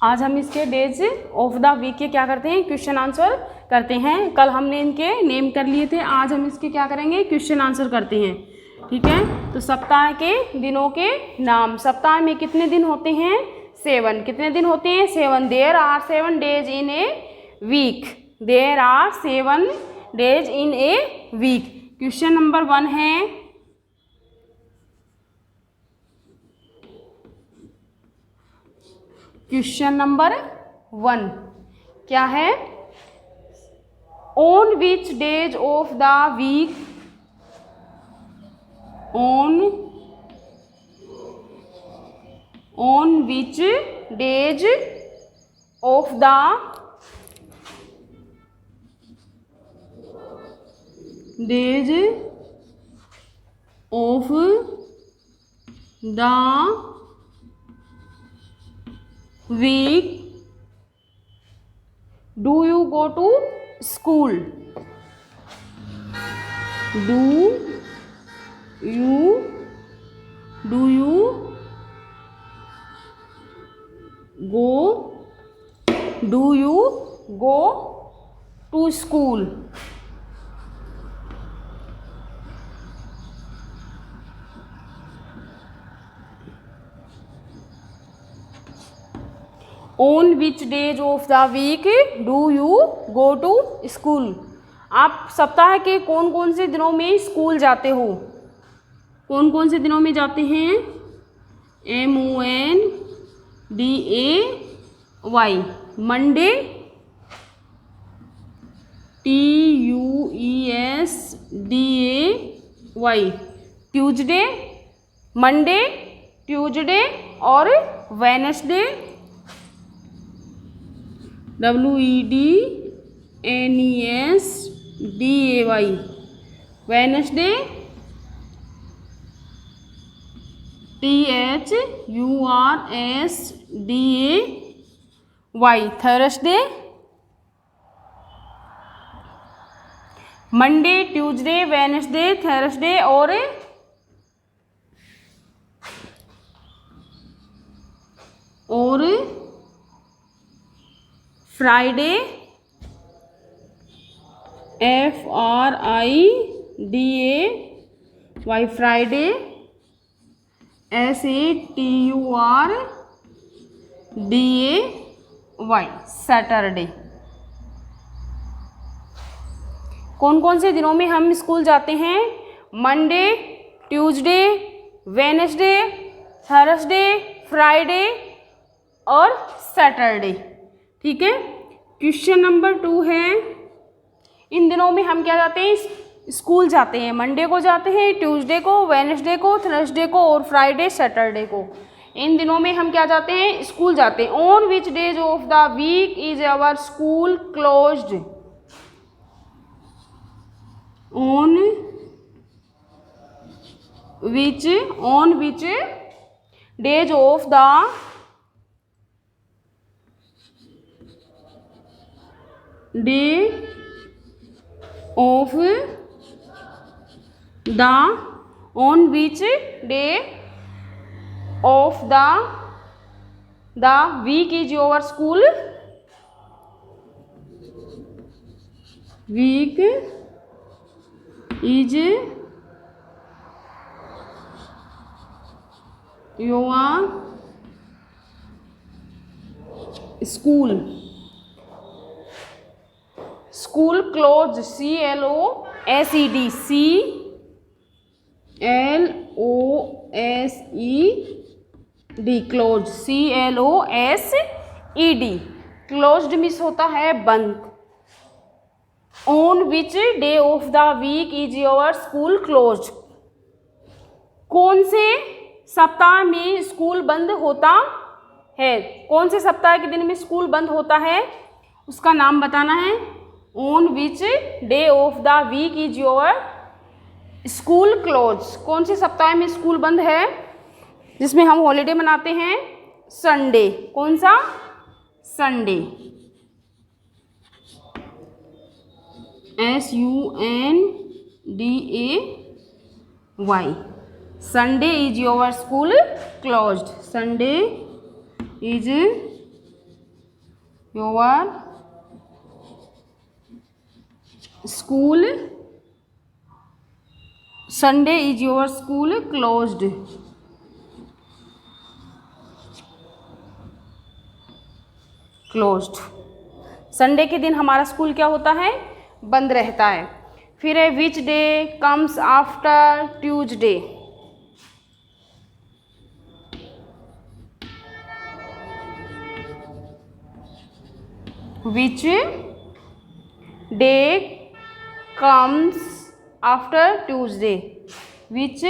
आज हम इसके डेज ऑफ द वीक के क्या करते हैं, क्वेश्चन आंसर करते हैं। कल हमने इनके नेम कर लिए थे, आज हम इसके क्या करेंगे, क्वेश्चन आंसर करते हैं। ठीक है, तो सप्ताह के दिनों के नाम। सप्ताह में कितने दिन होते हैं, 7। कितने दिन होते हैं, 7। There are 7 days in a week. There are 7 days in a week. Question number 1 है, क्वेश्चन नंबर 1 क्या है, on which days of the week, on which days of the week do you go to school? Do you go to school? On which days of the week do you go to school? आप सप्ताह के कौन कौन से दिनों में school जाते हो? कौन कौन से दिनों में जाते हैं? MONDAY, Monday, TUESDAY, Tuesday, Monday, Tuesday और Wednesday, WEDNESDAY, Wednesday, THURSDAY, Thursday, Monday, Tuesday, Wednesday, Thursday और Friday, FRIDAY, Friday, SATURDAY, Saturday. कौन कौन से दिनों में हम स्कूल जाते हैं? Monday, Tuesday, Wednesday, Thursday, Friday और सैटरडे। ठीक है, क्वेश्चन नंबर 2 है, इन दिनों में हम क्या जाते हैं, स्कूल जाते हैं। मंडे को जाते हैं, ट्यूसडे को, वेडनेसडे को, थर्सडे को और फ्राइडे, सैटरडे को। इन दिनों में हम क्या जाते हैं, स्कूल जाते हैं। On which days of the week is our school closed? on which days of the day of the on which day of the week is your school? Week is your school? School closed, CLOSED, CLOSED, closed, CLOSED, closed miss होता है बंद। On which day of the week is your school closed? कौन से सप्ताह में school बंद होता है? कौन से सप्ताह के दिन में स्कूल बंद होता है, उसका नाम बताना है। On which day of the week is your school closed? कौन से सप्ताह में स्कूल बंद है जिसमें हम हॉलीडे मनाते हैं? संडे। कौन सा? Sunday. SUNDAY, Sunday is your school closed. Sunday is your school, Sunday is your school closed. Closed, Sunday के दिन हमारा स्कूल क्या होता है, बंद रहता है। फिर है विच day comes after Tuesday. Which day comes after Tuesday. Which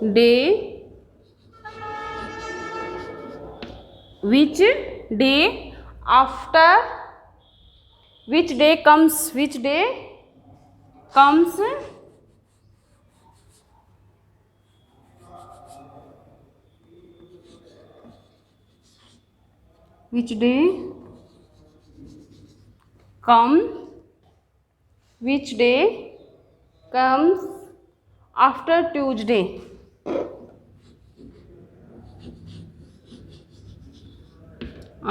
day, which day after, which day comes, which day comes which day come, which day comes after Tuesday।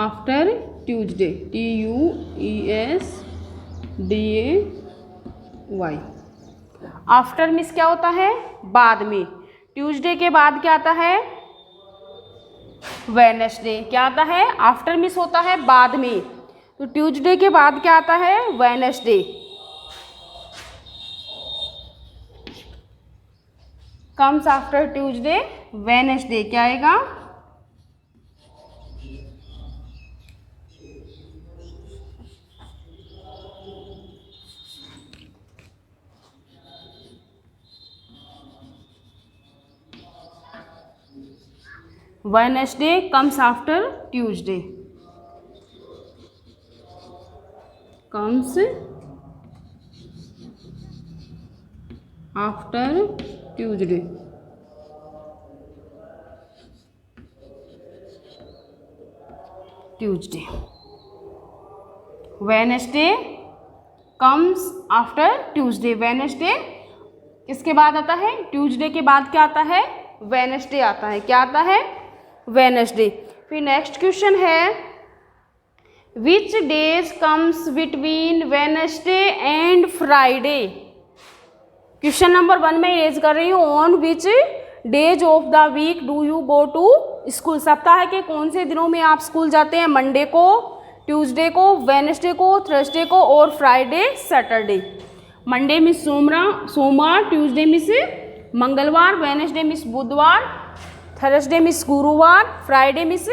After Tuesday, TUESDAY। After means क्या होता है, बाद में। Tuesday के बाद क्या आता है, वेडनेसडे। क्या आता है, आफ्टर मीन्स होता है बाद में, तो ट्यूजडे के बाद क्या आता है, Wednesday. Comes after Tuesday, Wednesday. क्या आएगा, Wednesday comes after Tuesday। comes after Tuesday। Tuesday। Wednesday comes after Tuesday। Wednesday किसके बाद आता है, ट्यूजडे के बाद क्या आता है, वेडनेसडे आता है। क्या आता है, वेडनेसडे। फिर नेक्स्ट क्वेश्चन है which days comes between Wednesday and Friday. Question number 1 में रेज कर रही हूँ, on which days of the week do you go to school. सप्ताह के कौन से दिनों में आप स्कूल जाते हैं, मंडे को, ट्यूसडे को, वेडनेसडे को, थर्सडे को और फ्राइडे सैटरडे। मंडे मिस सोमवार, ट्यूसडे मिस मंगलवार, वेडनेसडे मिस बुधवार, थर्सडे मिस गुरुवार, फ्राइडे मिस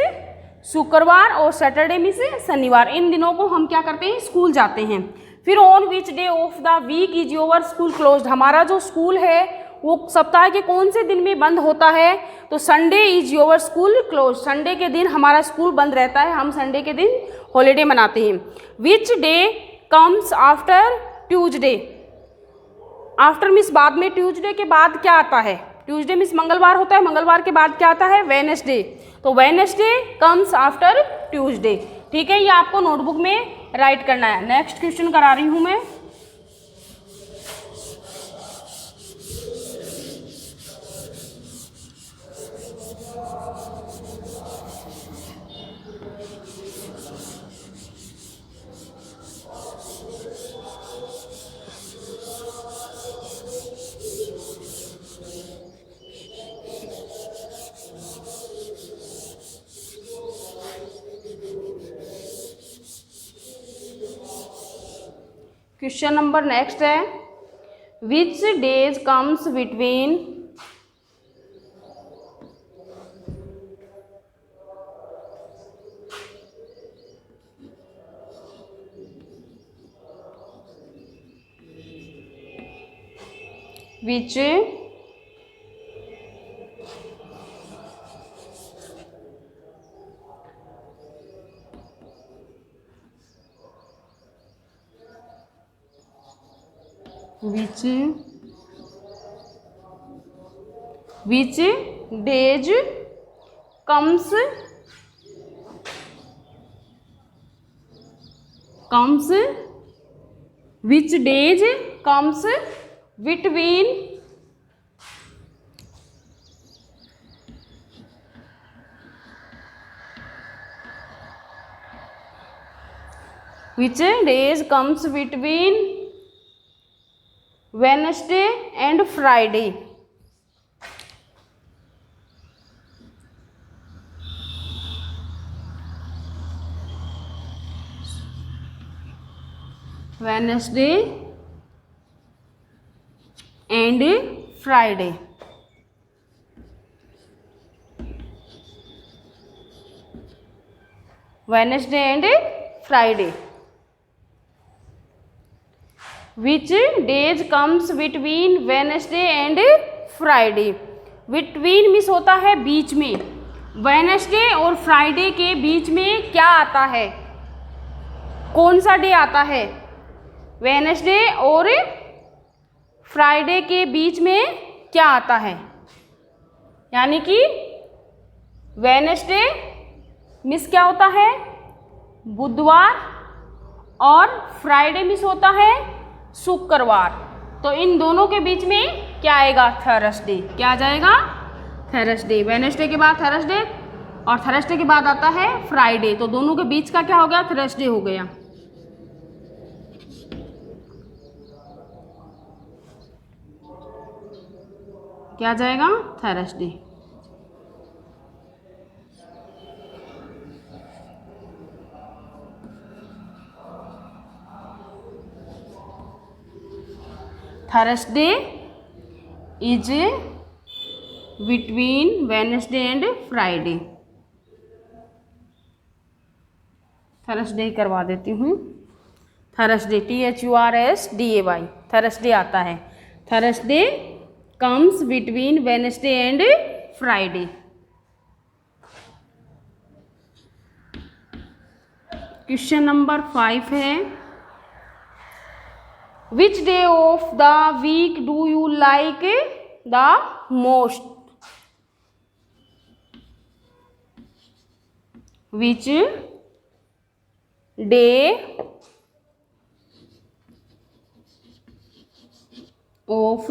शुक्रवार और सैटरडे मिस शनिवार। इन दिनों को हम क्या करते हैं, स्कूल जाते हैं। फिर on which day of the week is your school closed. हमारा जो स्कूल है वो सप्ताह के कौन से दिन में बंद होता है, तो Sunday is your school close. Sunday के दिन हमारा स्कूल बंद रहता है, हम संडे के दिन हॉलीडे मनाते हैं। विच day comes after Tuesday. After means बाद में, ट्यूजडे के बाद क्या आता है, ट्यूजडे मीन्स मंगलवार होता है, मंगलवार के बाद क्या आता है, वेडनेसडे। तो वेडनेसडे कम्स आफ्टर ट्यूजडे। ठीक है, ये आपको नोटबुक में राइट करना है। नेक्स्ट क्वेश्चन करा रही हूँ मैं। क्वेश्चन नंबर नेक्स्ट है which days comes between which days comes which days comes between Which days comes between Wednesday and Friday? Wednesday and Friday. Wednesday and Friday. Which days comes between Wednesday and Friday? Between means होता है बीच में, Wednesday और Friday के बीच में क्या आता है, कौन सा डे आता है? Wednesday और Friday के बीच में क्या आता है? यानी कि Wednesday मिस क्या होता है? बुधवार, और फ्राइडे मिस होता है शुक्रवार। तो इन दोनों के बीच में क्या आएगा? थर्सडे। क्या आ जाएगा? थर्सडे। वेडनेसडे के बाद थर्सडे और थर्सडे के बाद आता है फ्राइडे, तो दोनों के बीच का क्या हो गया? थर्सडे हो गया। क्या आ जाएगा? Thursday. Thursday is between Wednesday and Friday. Thursday करवा देती हूँ। थर्सडे THURSDAY थर्सडे आता है। Thursday comes between Wednesday and Friday. Question number 5 है, Which day of the week do you like the most? Which day of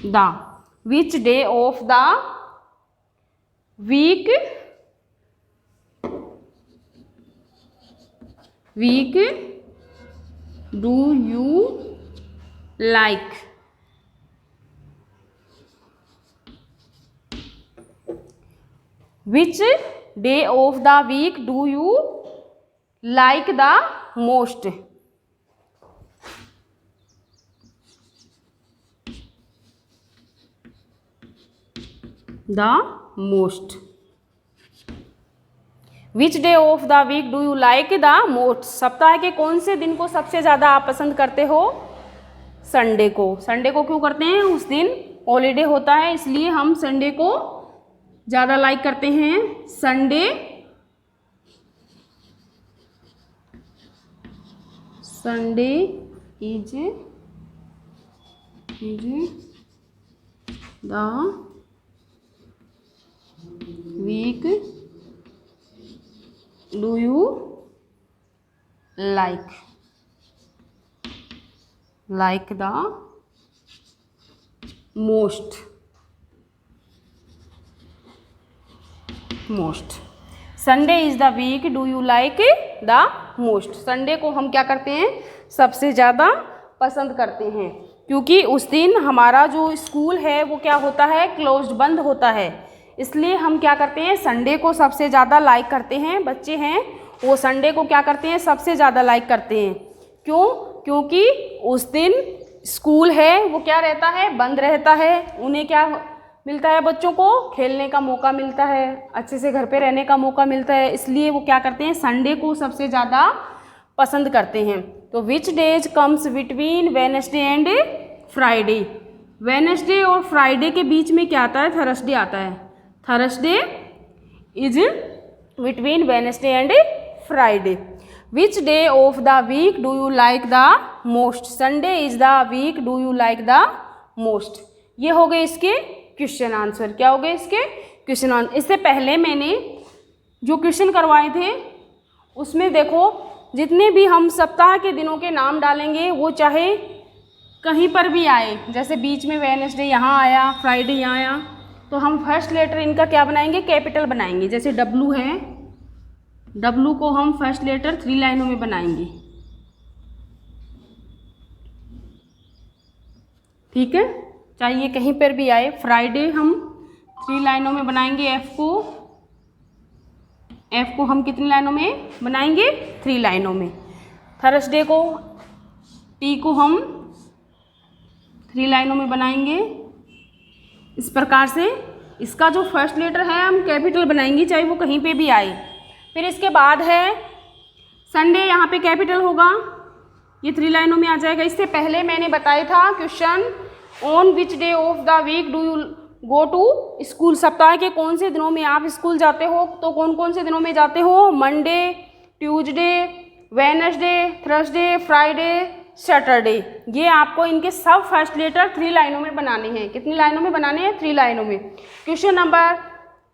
the which day of the week do you like? Which day of the week do you like the most? The most. Which day of the week do you like the most? सप्ताह के कौन से दिन को सबसे ज़्यादा आप पसंद करते हो? संडे को। संडे को क्यों करते हैं? उस दिन हॉलीडे होता है, इसलिए हम संडे को ज़्यादा लाइक करते हैं। Sunday is the week do you like the most? Sunday is the week do you like the most? Sunday को हम क्या करते हैं? सबसे ज़्यादा पसंद करते हैं, क्योंकि उस दिन हमारा जो स्कूल है वो क्या होता है? क्लोज्ड, बंद होता है। इसलिए हम क्या करते हैं? संडे को सबसे ज़्यादा लाइक करते हैं। बच्चे हैं वो संडे को क्या करते हैं? सबसे ज़्यादा लाइक करते हैं। क्यों? क्योंकि उस दिन स्कूल है वो क्या रहता है? बंद रहता है। उन्हें क्या मिलता है? बच्चों को खेलने का मौका मिलता है, अच्छे से घर पे रहने का मौका मिलता है। इसलिए वो क्या करते हैं? संडे को सबसे ज़्यादा पसंद करते हैं। तो which days comes between Wednesday and Friday? Wednesday और फ्राइडे के बीच में क्या आता है? थर्सडे आता है। Thursday is between Wednesday and Friday. Which day of the week do you like the most? Sunday is the week do you like the most. ये हो गए इसके क्वेश्चन आंसर। क्या हो गए इसके क्वेश्चन आंसर? इससे पहले मैंने जो क्वेश्चन करवाए थे उसमें देखो, जितने भी हम सप्ताह के दिनों के नाम डालेंगे वो चाहे कहीं पर भी आए, जैसे बीच में वेडनेसडे यहाँ आया, फ्राइडे यहाँ आया, तो हम फर्स्ट लेटर इनका क्या बनाएंगे? कैपिटल बनाएंगे। जैसे W है, डब्लू को हम फर्स्ट लेटर 3 लाइनों में बनाएंगे। ठीक है, चाहे ये कहीं पर भी आए। फ्राइडे हम 3 लाइनों में बनाएंगे। एफ को हम कितनी लाइनों में बनाएंगे? 3 लाइनों में। थर्सडे को, टी को हम 3 लाइनों में बनाएंगे। इस प्रकार से इसका जो फर्स्ट लेटर है हम कैपिटल बनाएंगे, चाहे वो कहीं पे भी आए। फिर इसके बाद है संडे, यहाँ पे कैपिटल होगा, ये 3 लाइनों में आ जाएगा। इससे पहले मैंने बताया था question, on which day of the week do you go to school? सप्ताह के कौन से दिनों में आप स्कूल जाते हो? तो कौन कौन से दिनों में जाते हो? Monday, Tuesday, Wednesday, Thursday, Friday, Saturday. ये आपको इनके सब फर्स्ट लेटर 3 लाइनों में बनाने हैं। कितनी लाइनों में बनाने हैं? 3 लाइनों में। क्वेश्चन नंबर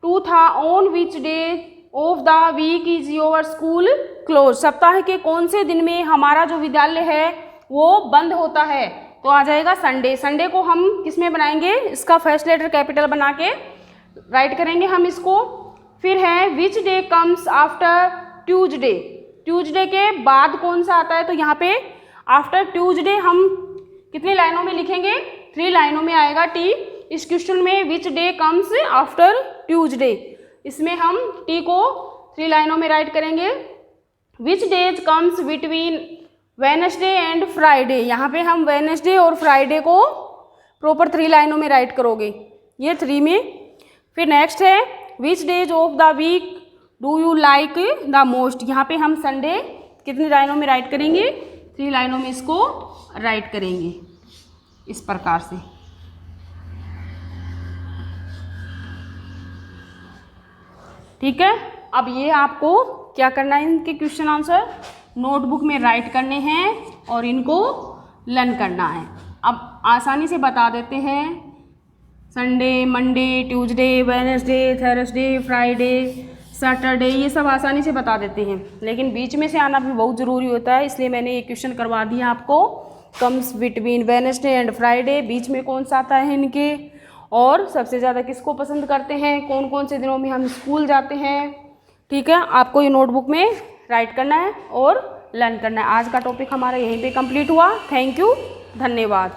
2 था, on which day of the week is your school close? सप्ताह के कौन से दिन में हमारा जो विद्यालय है वो बंद होता है? तो आ जाएगा संडे। संडे को हम किस में बनाएंगे? इसका फर्स्ट लेटर कैपिटल बना के राइट करेंगे हम इसको। फिर है विच day comes after Tuesday? Tuesday के बाद कौन सा आता है? तो यहाँ पे आफ्टर ट्यूसडे हम कितनी लाइनों में लिखेंगे? 3 लाइनों में आएगा टी। इस क्वेश्चन में which day comes after Tuesday, इसमें हम टी को 3 लाइनों में राइट करेंगे। Which days comes between Wednesday and Friday? यहाँ पे हम वेडनेसडे और फ्राइडे को प्रॉपर 3 लाइनों में राइट करोगे, ये 3 में। फिर नेक्स्ट है which days of the week do you like the most? यहाँ पे हम संडे कितनी लाइनों में राइट करेंगे? 3 लाइनों में इसको राइट करेंगे इस प्रकार से। ठीक है, अब ये आपको क्या करना है? इनके क्वेश्चन आंसर नोटबुक में राइट करने हैं और इनको लर्न करना है। अब आसानी से बता देते हैं, Sunday, Monday, Tuesday, Wednesday, Thursday, Friday, Saturday, ये सब आसानी से बता देते हैं, लेकिन बीच में से आना भी बहुत ज़रूरी होता है। इसलिए मैंने ये क्वेश्चन करवा दिया आपको। Comes between Wednesday and Friday, बीच में कौन सा आता है इनके, और सबसे ज़्यादा किसको पसंद करते हैं, कौन कौन से दिनों में हम स्कूल जाते हैं। ठीक है, आपको ये नोटबुक में राइट करना है और लर्न करना है। आज का टॉपिक हमारा यहीं पे कंप्लीट हुआ। थैंक यू, धन्यवाद।